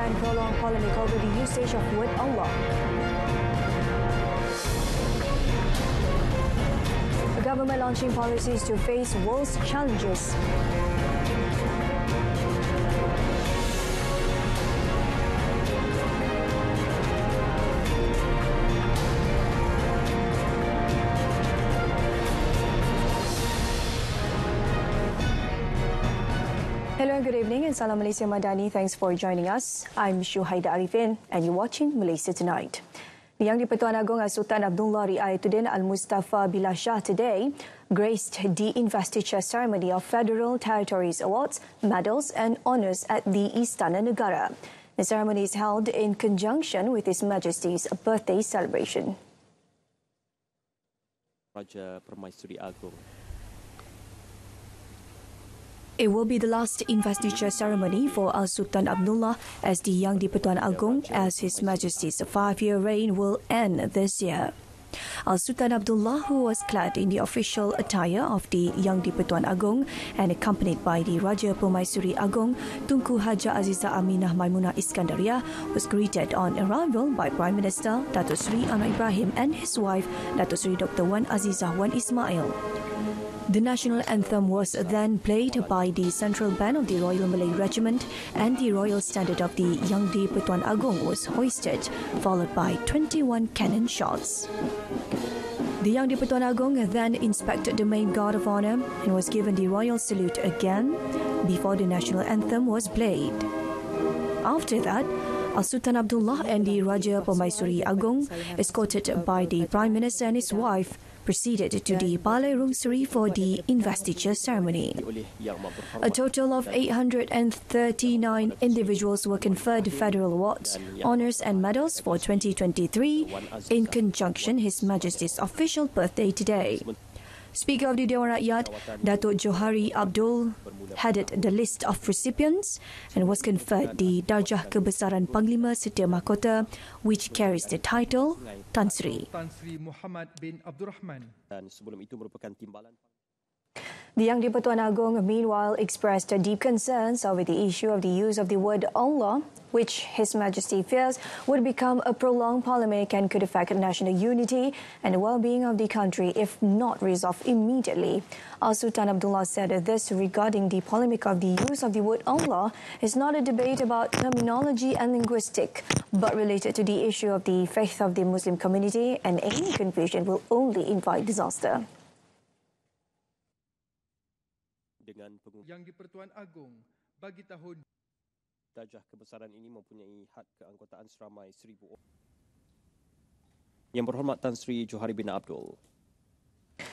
and prolonged polemic over the usage of word Allah. The government launching policies to face world's challenges. Hello and good evening and Salam Malaysia Madani. Thanks for joining us. I'm Shuhaida Arifin and you're watching Malaysia Tonight. The Yang di-Pertuan Agong Sultan Abdullah Riayatuddin Al-Mustafa Billah Shah today graced the investiture ceremony of Federal Territories Awards, Medals and Honours at the Istana Negara. The ceremony is held in conjunction with His Majesty's birthday celebration. Raja Permaisuri Agong. It will be the last investiture ceremony for Sultan Abdullah as the Yang di-Pertuan Agong, as His Majesty's 5-year reign will end this year. Sultan Abdullah, who was clad in the official attire of the Yang di-Pertuan Agong and accompanied by the Raja Permaisuri Agong, Tunku Haja Azizah Aminah Maimunah Iskandaria, was greeted on arrival by Prime Minister Datuk Seri Anwar Ibrahim and his wife, Datuk Seri Dr. Wan Azizah Wan Ismail. The national anthem was then played by the Central Band of the Royal Malay Regiment and the Royal Standard of the Yang di-Pertuan Agong was hoisted, followed by 21 cannon shots. The Yang di-Pertuan Agong then inspected the main guard of honour and was given the royal salute again before the national anthem was played. After that, Sultan Abdullah and the Raja Permaisuri Agong, escorted by the Prime Minister and his wife, proceeded to the Balai Rung Seri for the investiture ceremony. A total of 839 individuals were conferred federal awards, honours and medals for 2023 in conjunction His Majesty's official birthday today. Speaker of the Dewan Rakyat, Datuk Johari Abdul, headed the list of recipients and was conferred the Darjah Kebesaran Panglima Setia Mahkota, which carries the title Tan Sri. The Yang di-Pertuan Agong, meanwhile, expressed deep concerns over the issue of the use of the word Allah, which His Majesty fears would become a prolonged polemic and could affect national unity and the well-being of the country if not resolved immediately. Sultan Abdullah said this regarding the polemic of the use of the word Allah is not a debate about terminology and linguistic, but related to the issue of the faith of the Muslim community, and any confusion will only invite disaster. Yang di-Pertuan Agong bagi tahun Darjah kebesaran ini mempunyai had keanggotaan seramai 1,000 orang. Yang Berhormat Tan Sri Johari bin Abdul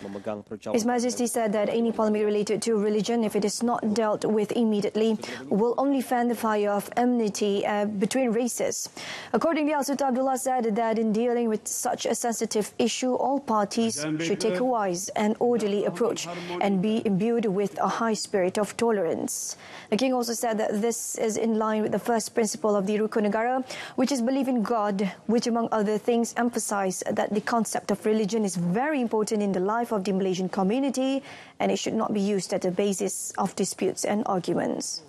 memegang perjalanan. His Majesty said that any polemic related to religion, if it is not dealt with immediately, will only fan the fire of enmity between races. Accordingly, Sultan Abdullah said that in dealing with such a sensitive issue, all parties should take a wise and orderly approach and be imbued with a high spirit of tolerance. The King also said that this is in line with the first principle of the Rukun Negara, which is belief in God, which among other things emphasise that the concept of religion is very important in the life of the Malaysian community and it should not be used as a basis of disputes and arguments.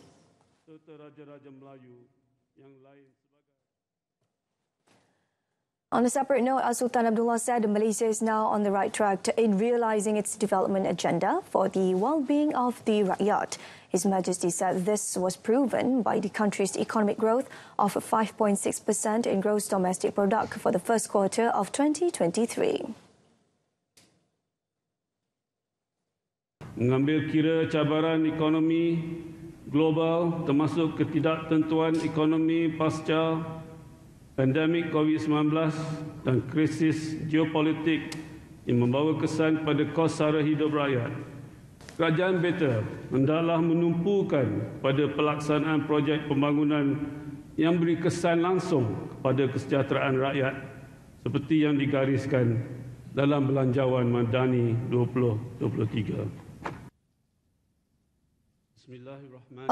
On a separate note, Sultan Abdullah said Malaysia is now on the right track in realising its development agenda for the well-being of the rakyat. His Majesty said this was proven by the country's economic growth of 5.6% in gross domestic product for the first quarter of 2023. Mengambil kira cabaran ekonomi global termasuk ketidaktentuan ekonomi pasca pandemik COVID-19 dan krisis geopolitik yang membawa kesan pada kos sara hidup rakyat. Kerajaan Beta hendaklah menumpukan pada pelaksanaan projek pembangunan yang beri kesan langsung kepada kesejahteraan rakyat seperti yang digariskan dalam Belanjawan Madani 2023.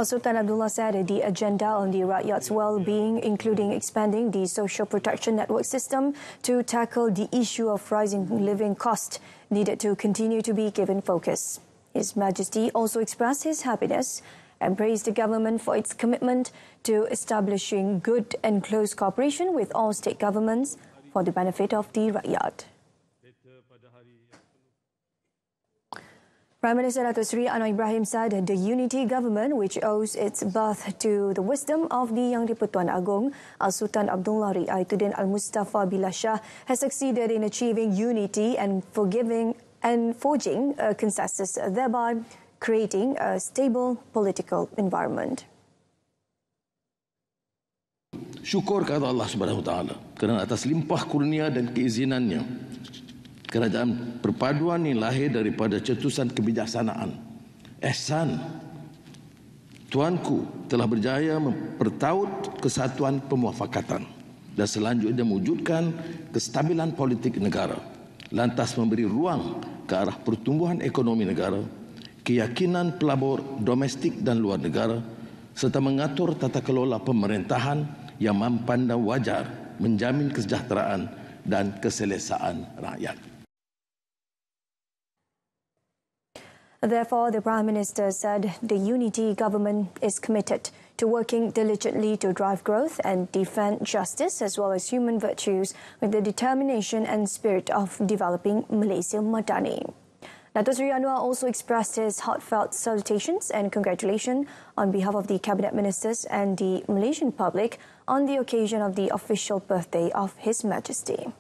Sultan Abdullah said the agenda on the rakyat's well-being, including expanding the social protection network system to tackle the issue of rising living costs, needed to continue to be given focus. His Majesty also expressed his happiness and praised the government for its commitment to establishing good and close cooperation with all state governments for the benefit of the rakyat. Prime Minister Datuk Seri Anwar Ibrahim said the unity government, which owes its birth to the wisdom of the Yang di-Pertuan Agong, Sultan Abdullah Riayatuddin Al-Mustafa Billah Shah, has succeeded in achieving unity and forging a consensus, thereby creating a stable political environment. Syukur kepada Allah Subhanahu Wa Taala kerana atas limpah kurnia dan keizinannya, kerajaan perpaduan ini lahir daripada cetusan kebijaksanaan. Ihsan Tuanku telah berjaya mempertaut kesatuan pemuafakatan dan selanjutnya mewujudkan kestabilan politik negara, lantas memberi ruang ke arah pertumbuhan ekonomi negara, keyakinan pelabur domestik dan luar negara, serta mengatur tata kelola pemerintahan yang mampan dan wajar menjamin kesejahteraan dan keselesaan rakyat. Therefore, the Prime Minister said the unity government is committed to working diligently to drive growth and defend justice as well as human virtues with the determination and spirit of developing Malaysia Madani. Datuk Seri Anwar also expressed his heartfelt salutations and congratulations on behalf of the Cabinet Ministers and the Malaysian public on the occasion of the official birthday of His Majesty.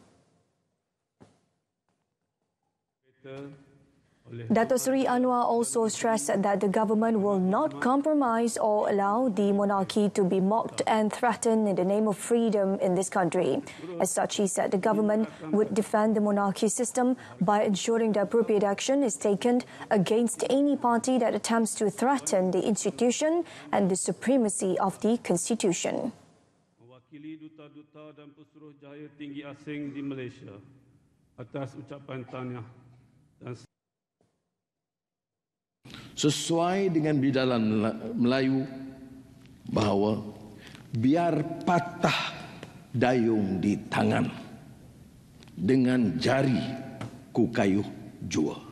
Datuk Seri Anwar also stressed that the government will not compromise or allow the monarchy to be mocked and threatened in the name of freedom in this country. As such, he said the government would defend the monarchy system by ensuring the appropriate action is taken against any party that attempts to threaten the institution and the supremacy of the Constitution. Mewakili duta-duta dan pesuruh jaya tinggi asing di Malaysia atas ucapan tahniah dan sesuai dengan bidalan Melayu bahawa biar patah dayung di tangan, dengan jari ku kayuh jua.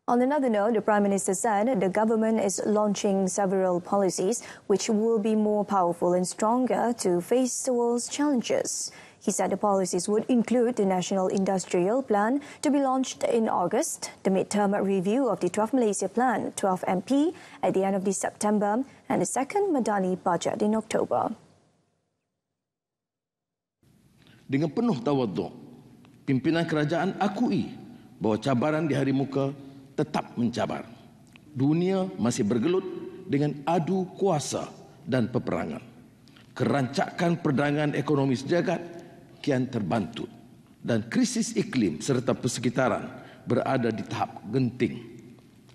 On another note, the Prime Minister said the government is launching several policies which will be more powerful and stronger to face the world's challenges. He said the policies would include the National Industrial Plan to be launched in August, the midterm review of the 12 Malaysia Plan, 12 MP, at the end of September, and the second Madani budget in October. Dengan penuh tawaduk, pimpinan kerajaan akui bahawa cabaran di hari muka tetap mencabar. Dunia masih bergelut dengan adu kuasa dan peperangan. Kerancakan perdagangan ekonomi sejagat kian terbantut dan krisis iklim serta persekitaran berada di tahap genting.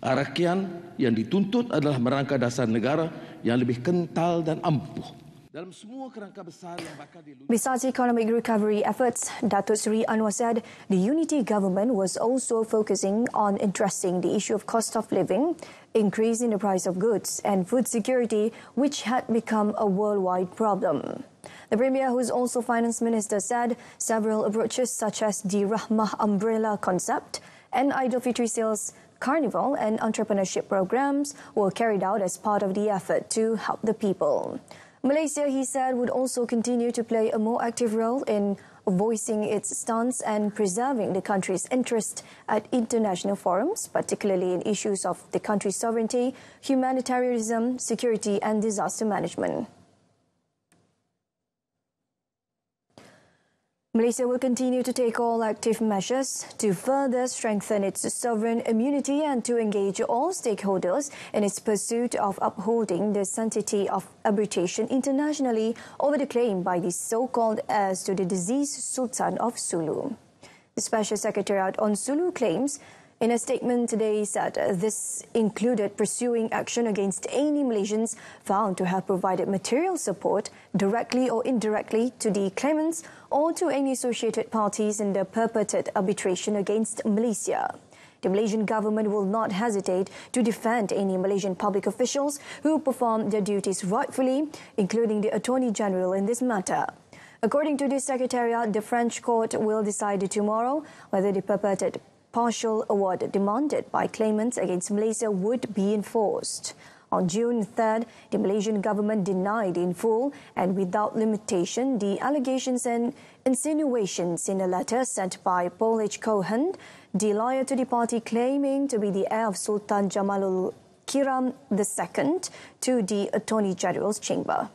Arakian yang dituntut adalah merangka dasar negara yang lebih kental dan ampuh. Dalam semua kerangka besar yang bakal diluluskan. Besides economic recovery efforts, Datuk Seri Anwar said the unity government was also focusing on addressing the issue of cost of living, increase in the price of goods and food security, which had become a worldwide problem. The Premier, who is also Finance Minister, said several approaches such as the Rahmah Umbrella concept and Aidilfitri Sales Carnival and entrepreneurship programs were carried out as part of the effort to help the people. Malaysia, he said, would also continue to play a more active role in voicing its stance and preserving the country's interest at international forums, particularly in issues of the country's sovereignty, humanitarianism, security and disaster management. Malaysia will continue to take all active measures to further strengthen its sovereign immunity and to engage all stakeholders in its pursuit of upholding the sanctity of arbitration internationally over the claim by the so-called heirs to the deceased Sultan of Sulu. The Special Secretariat on Sulu claims in a statement today said this included pursuing action against any Malaysians found to have provided material support directly or indirectly to the claimants or to any associated parties in the purported arbitration against Malaysia. The Malaysian government will not hesitate to defend any Malaysian public officials who perform their duties rightfully, including the Attorney General in this matter. According to the Secretariat, the French court will decide tomorrow whether the purported partial award demanded by claimants against Malaysia would be enforced. On June 3rd, the Malaysian government denied in full and without limitation the allegations and insinuations in a letter sent by Paul H. Cohen, the lawyer to the party claiming to be the heir of Sultan Jamalul Kiram II, to the Attorney General's chamber.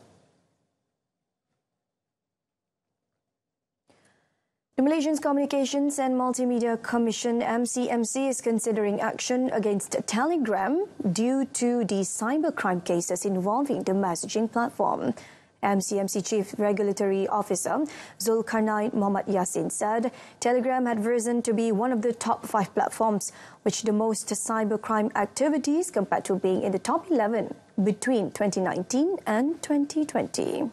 The Malaysian Communications and Multimedia Commission MCMC is considering action against Telegram due to the cybercrime cases involving the messaging platform. MCMC Chief Regulatory Officer Zulkarnain Muhammad Yassin said Telegram had risen to be one of the top 5 platforms which the most cybercrime activities compared to being in the top 11 between 2019 and 2020.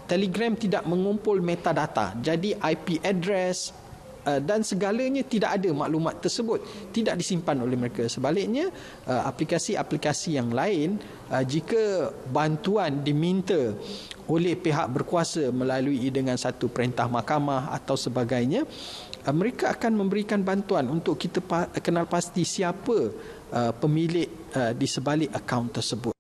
Telegram tidak mengumpul metadata, jadi IP address dan segalanya tidak ada maklumat tersebut, tidak disimpan oleh mereka. Sebaliknya, aplikasi-aplikasi yang lain, jika bantuan diminta oleh pihak berkuasa melalui dengan satu perintah mahkamah atau sebagainya, mereka akan memberikan bantuan untuk kita kenal pasti siapa pemilik di sebalik akaun tersebut.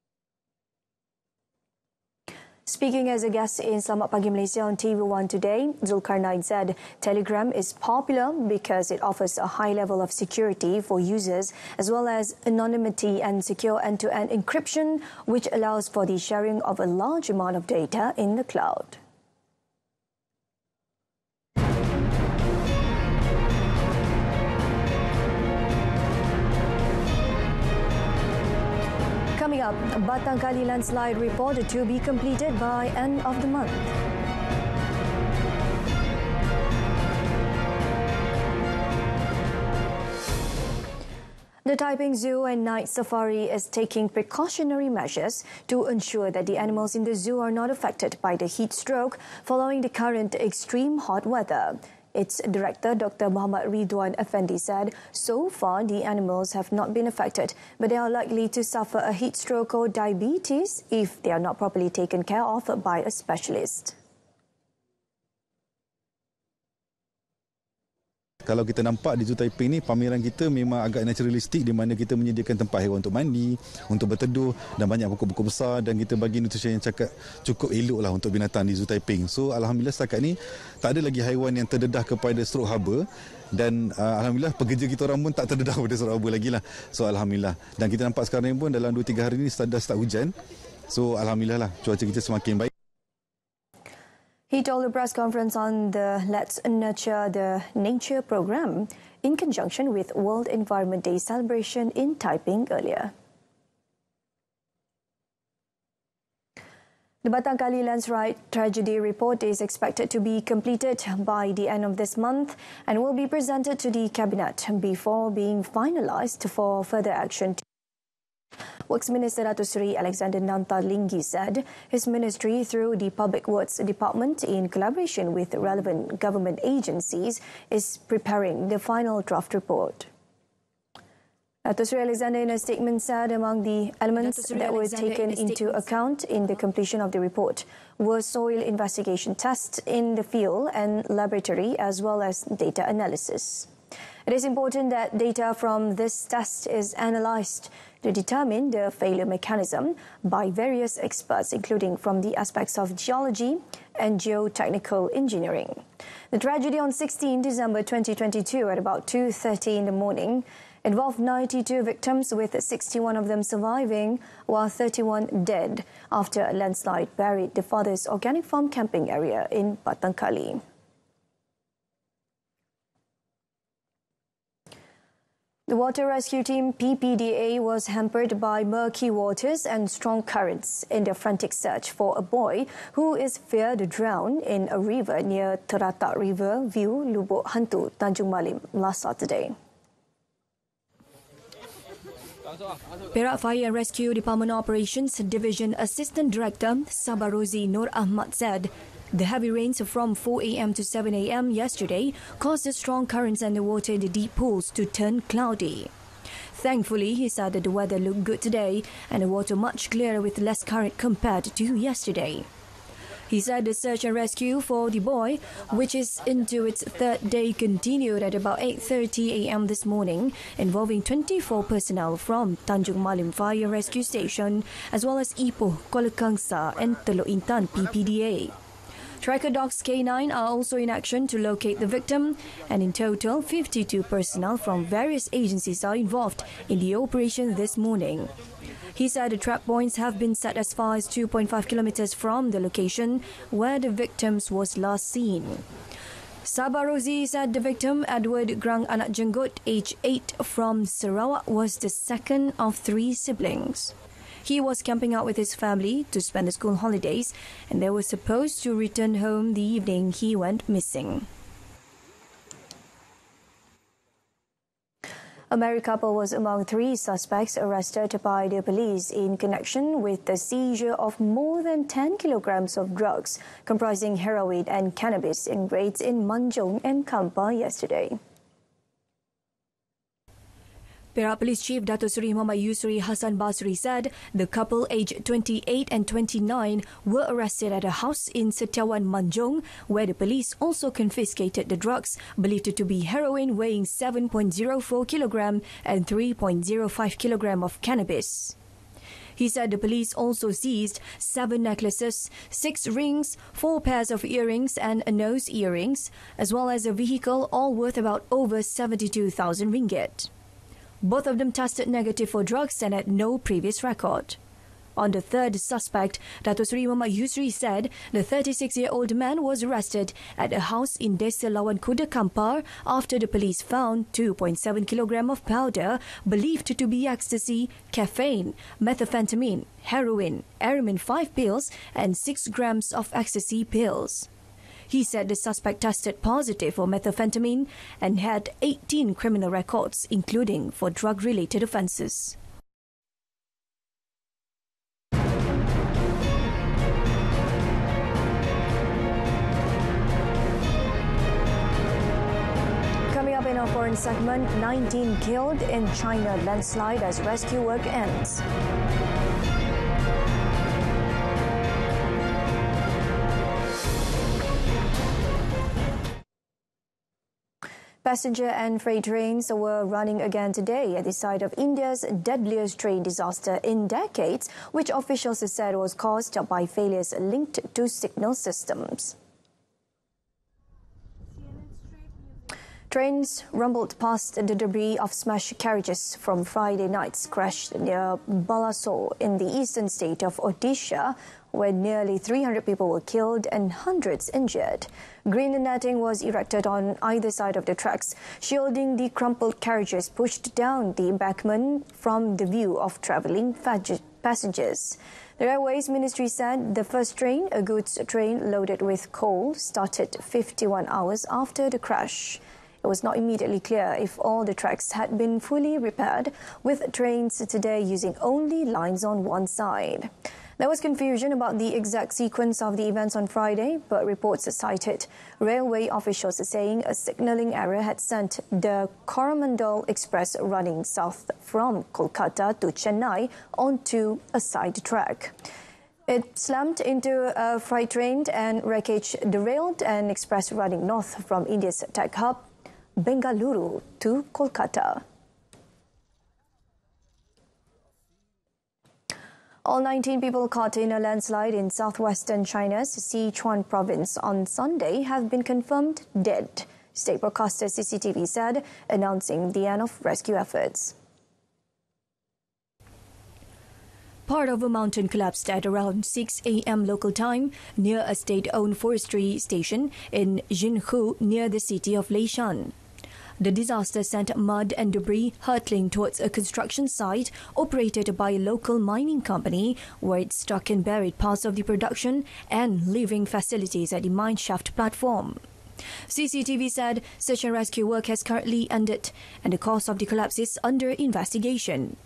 Speaking as a guest in Selamat Pagi Malaysia on TV1 today, Zulkarnain said Telegram is popular because it offers a high level of security for users as well as anonymity and secure end-to-end encryption, which allows for the sharing of a large amount of data in the cloud. Coming up, Batang Kali landslide reported to be completed by end of the month. The Taiping Zoo and Night Safari is taking precautionary measures to ensure that the animals in the zoo are not affected by the heat stroke following the current extreme hot weather. Its director, Dr. Muhammad Ridwan Effendi, said so far the animals have not been affected, but they are likely to suffer a heat stroke or diabetes if they are not properly taken care of by a specialist. Kalau kita nampak di Zoo Taiping ni, pameran kita memang agak naturalistik di mana kita menyediakan tempat haiwan untuk mandi, untuk berteduh dan banyak pokok-pokok besar dan kita bagi nutrisi yang cukup elok lah untuk binatang di Zoo Taiping. So Alhamdulillah setakat ni tak ada lagi haiwan yang terdedah kepada stroke haba dan Alhamdulillah pekerja kita orang pun tak terdedah pada stroke haba lagi lah. So Alhamdulillah. Dan kita nampak sekarang ni pun dalam 2-3 hari ni dah start hujan. So Alhamdulillah lah cuaca kita semakin baik. He told a press conference on the Let's Nurture the Nature program in conjunction with World Environment Day celebration in Taiping earlier. The Batang Kali landslide tragedy report is expected to be completed by the end of this month and will be presented to the Cabinet before being finalised for further action. Works Minister Datuk Seri Alexander Nantalinggi said his ministry, through the Public Works Department in collaboration with relevant government agencies, is preparing the final draft report. Datuk Seri Alexander in a statement said among the elements that were taken into account in the completion of the report were soil investigation tests in the field and laboratory as well as data analysis. It is important that data from this test is analysed to determine the failure mechanism by various experts, including from the aspects of geology and geotechnical engineering. The tragedy on 16 December 2022 at about 2:30 in the morning involved 92 victims, with 61 of them surviving, while 31 dead after a landslide buried the father's organic farm camping area in Batang Kali. The water rescue team PPDA was hampered by murky waters and strong currents in their frantic search for a boy who is feared to drown in a river near Teratak River View, Lubuk Hantu, Tanjung Malim last Saturday. Perak Fire and Rescue Department Operations Division Assistant Director Sabarozi Nur Ahmad said the heavy rains from 4 a.m. to 7 a.m. yesterday caused the strong currents and the water in the deep pools to turn cloudy. Thankfully, he said that the weather looked good today and the water much clearer with less current compared to yesterday. He said the search and rescue for the boy, which is into its third day, continued at about 8:30 a.m. this morning, involving 24 personnel from Tanjung Malim Fire Rescue Station, as well as Ipoh, Kuala Kangsar and Teluk Intan PPDA. Tracker dogs K9 are also in action to locate the victim, and in total, 52 personnel from various agencies are involved in the operation this morning. He said the trap points have been set as far as 2.5 kilometers from the location where the victims was last seen. Sabah Rozi said the victim, Edward Grang Anak Jenggot, age 8, from Sarawak, was the second of 3 siblings. He was camping out with his family to spend the school holidays, and they were supposed to return home the evening he went missing. A married couple was among 3 suspects arrested by the police in connection with the seizure of more than 10 kilograms of drugs comprising heroin and cannabis in raids in Manjung and Kampar yesterday. Perak Police Chief Dato' Seri Muhammad Yusri Hassan Basri said the couple aged 28 and 29 were arrested at a house in Setiawan, Manjung, where the police also confiscated the drugs believed to be heroin weighing 7.04 kilogram and 3.05 kilogram of cannabis. He said the police also seized 7 necklaces, 6 rings, 4 pairs of earrings and nose earrings, as well as a vehicle, all worth about over 72,000 ringgit. Both of them tested negative for drugs and had no previous record. On the third suspect, Dato' Seri Muhammad Yusri said the 36-year-old man was arrested at a house in Desa Lawan Kuda Kampar after the police found 2.7 kilogram of powder believed to be ecstasy, caffeine, methamphetamine, heroin, Aramin 5 pills and 6 grams of ecstasy pills. He said the suspect tested positive for methamphetamine and had 18 criminal records, including for drug-related offences. Coming up in our foreign segment, 19 killed in China landslide as rescue work ends. Passenger and freight trains were running again today at the site of India's deadliest train disaster in decades, which officials said was caused by failures linked to signal systems. Trains rumbled past the debris of smashed carriages from Friday night's crash near Balasore in the eastern state of Odisha, where nearly 300 people were killed and hundreds injured. Green netting was erected on either side of the tracks, shielding the crumpled carriages pushed down the embankment from the view of travelling passengers. The Railways Ministry said the first train, a goods train loaded with coal, started 51 hours after the crash. It was not immediately clear if all the tracks had been fully repaired, with trains today using only lines on one side. There was confusion about the exact sequence of the events on Friday, but reports cited railway officials saying a signalling error had sent the Coromandel Express running south from Kolkata to Chennai onto a side track. It slammed into a freight train and wreckage derailed an express running north from India's tech hub, Bengaluru, to Kolkata. All 19 people caught in a landslide in southwestern China's Sichuan province on Sunday have been confirmed dead, state broadcaster CCTV said, announcing the end of rescue efforts. Part of a mountain collapsed at around 6 a.m. local time near a state-owned forestry station in Jinhu near the city of Leishan. The disaster sent mud and debris hurtling towards a construction site operated by a local mining company, where it struck and buried parts of the production and living facilities at the mine shaft platform. CCTV said search and rescue work has currently ended and the cause of the collapse is under investigation.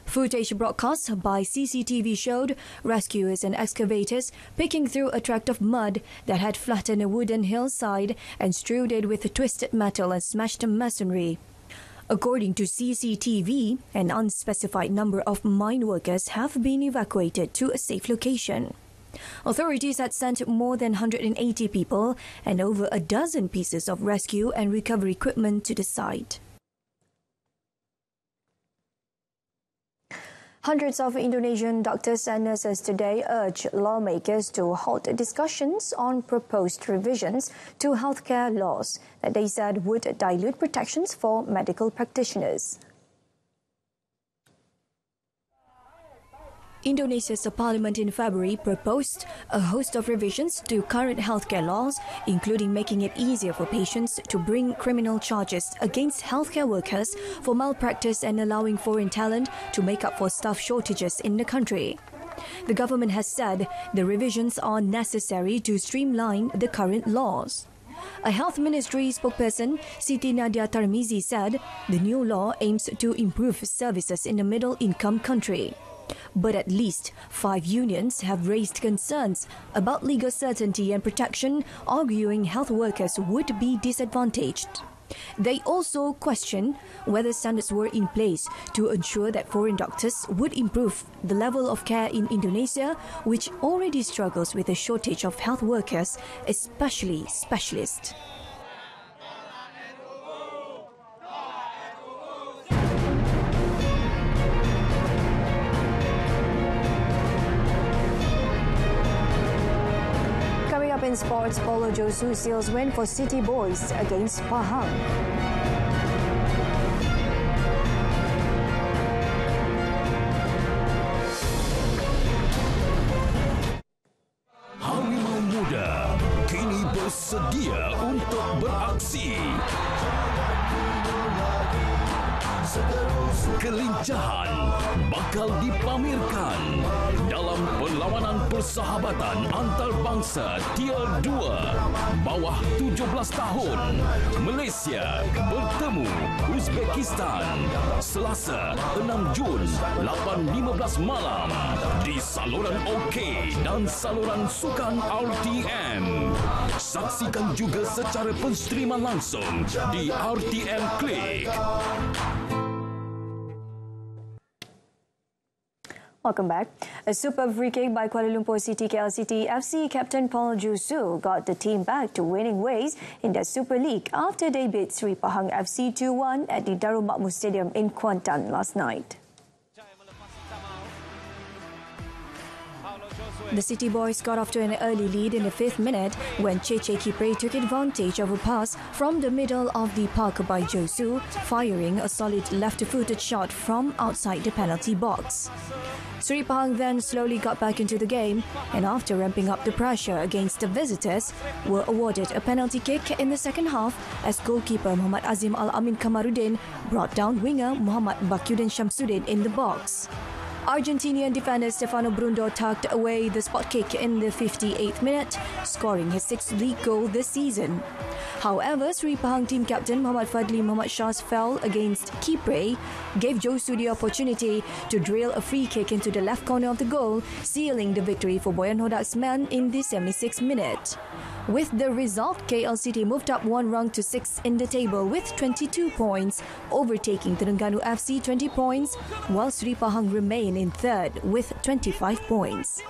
Footage broadcast by CCTV showed rescuers and excavators picking through a tract of mud that had flattened a wooden hillside and strewed it with twisted metal and smashed masonry. According to CCTV, an unspecified number of mine workers have been evacuated to a safe location. Authorities had sent more than 180 people and over a dozen pieces of rescue and recovery equipment to the site. Hundreds of Indonesian doctors and nurses today urge lawmakers to halt discussions on proposed revisions to healthcare laws that they said would dilute protections for medical practitioners. Indonesia's parliament in February proposed a host of revisions to current healthcare laws, including making it easier for patients to bring criminal charges against healthcare workers for malpractice and allowing foreign talent to make up for staff shortages in the country. The government has said the revisions are necessary to streamline the current laws. A health ministry spokesperson, Siti Nadia Tarmizi, said the new law aims to improve services in the middle-income country. But at least 5 unions have raised concerns about legal certainty and protection, arguing health workers would be disadvantaged. They also question whether standards were in place to ensure that foreign doctors would improve the level of care in Indonesia, which already struggles with a shortage of health workers, especially specialists. In sports, Paulo Josu seals win for City Boys against Pahang. Harimau Muda kini bersedia untuk beraksi. Kelincahan bakal dipamerkan dalam perlawanan persahabatan antarabangsa Tier 2 bawah 17 tahun. Malaysia bertemu Uzbekistan Selasa 6 Jun 8.15 malam di saluran OK dan saluran sukan RTM. Saksikan juga secara penstriman langsung di RTM Klik. Welcome back. A superb free kick by Kuala Lumpur City KL City FC captain Paulo Josu got the team back to winning ways in the Super League after they beat Sri Pahang FC 2-1 at the Darul Makmur Stadium in Kuantan last night. The City Boys got off to an early lead in the 5th minute when Cheche Kipre took advantage of a pass from the middle of the park by Josu, firing a solid left-footed shot from outside the penalty box. Sri Pahang then slowly got back into the game and after ramping up the pressure against the visitors, were awarded a penalty kick in the second half as goalkeeper Muhammad Azim Al-Amin Kamaruddin brought down winger Muhammad Bakyuddin Shamsuddin in the box. Argentinian defender Stefano Brundo tucked away the spot kick in the 58th minute, scoring his 6th league goal this season. However, Sri Pahang team captain Muhammad Fadli Muhammad Shah's foul against Kipre gave Josu the opportunity to drill a free kick into the left corner of the goal, sealing the victory for Boyan Hodak's men in the 76th minute. With the result, KL City moved up 1 rung to 6th in the table with 22 points, overtaking Terengganu FC 20 points, while Sri Pahang remain in 3rd with 25 points.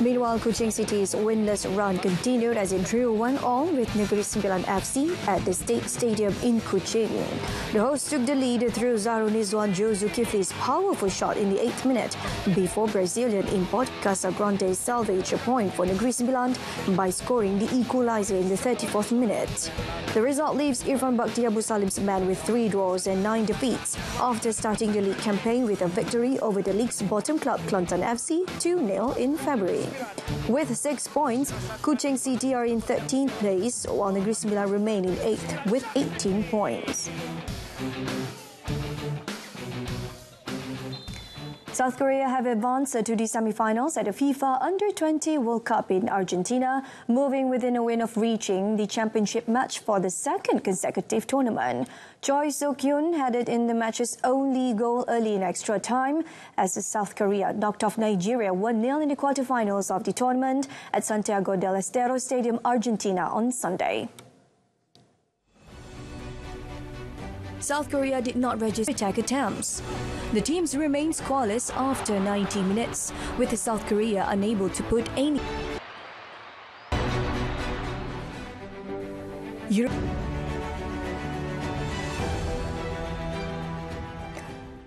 Meanwhile, Kuching City's winless run continued as it drew 1-1 with Negeri Sembilan FC at the State Stadium in Kuching. The hosts took the lead through Zahrul Nizwan Zulkifli's powerful shot in the 8th minute before Brazilian import Casagrande salvaged a point for Negeri Sembilan by scoring the equaliser in the 34th minute. The result leaves Irfan Bakti Abu Salim's men with 3 draws and 9 defeats after starting the league campaign with a victory over the league's bottom club Kelantan FC 2-0 in February. With 6 points, Kuching City are in 13th place, while Negeri Sembilan remain in 8th with 18 points. South Korea have advanced to the semi-finals at the FIFA Under-20 World Cup in Argentina, moving within a win of reaching the championship match for the second consecutive tournament. Choi So-kyun headed in the match's only goal early in extra time as South Korea knocked off Nigeria 1-0 in the quarterfinals of the tournament at Santiago del Estero Stadium, Argentina on Sunday. South Korea did not register attack attempts. The teams remained scoreless after 90 minutes, with South Korea unable to put any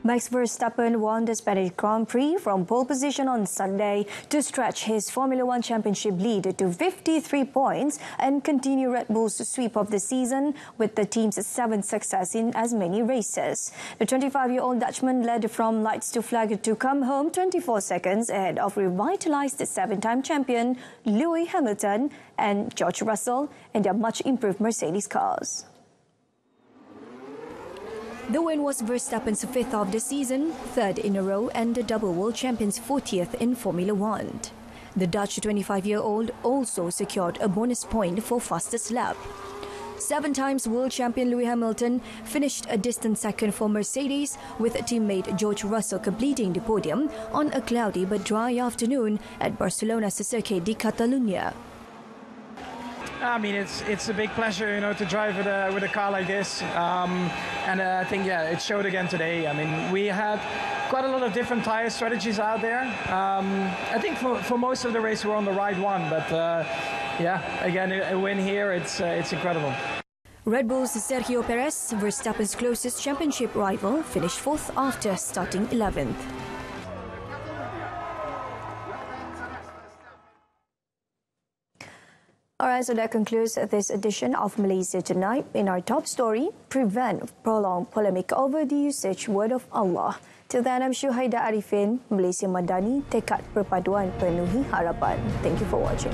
Max Verstappen won the Spanish Grand Prix from pole position on Sunday to stretch his Formula One championship lead to 53 points and continue Red Bull's sweep of the season with the team's 7th success in as many races. The 25-year-old Dutchman led from lights to flag to come home 24 seconds ahead of revitalized 7-time champion Lewis Hamilton and George Russell in their much-improved Mercedes cars. The win was Verstappen's 5th of the season, 3rd in a row, and the double world champion's 40th in Formula One. The Dutch 25-year-old also secured a bonus point for fastest lap. 7 times world champion Lewis Hamilton finished a distant second for Mercedes, with teammate George Russell completing the podium on a cloudy but dry afternoon at Barcelona's Circuit de Catalunya. I mean, it's a big pleasure, to drive with a car like this, and I think it showed again today. I mean, we had quite a lot of different tire strategies out there. I think for most of the race we're on the right one, but again, a win here, it's incredible. Red Bull's Sergio Perez, Verstappen's closest championship rival, finished 4th after starting 11th. Alright, so that concludes this edition of Malaysia Tonight. In our top story, prevent prolonged polemic over the usage word of Allah. Till then, I'm Syuhaida Arifin, Malaysia Madani, tekad perpaduan penuhi harapan. Thank you for watching.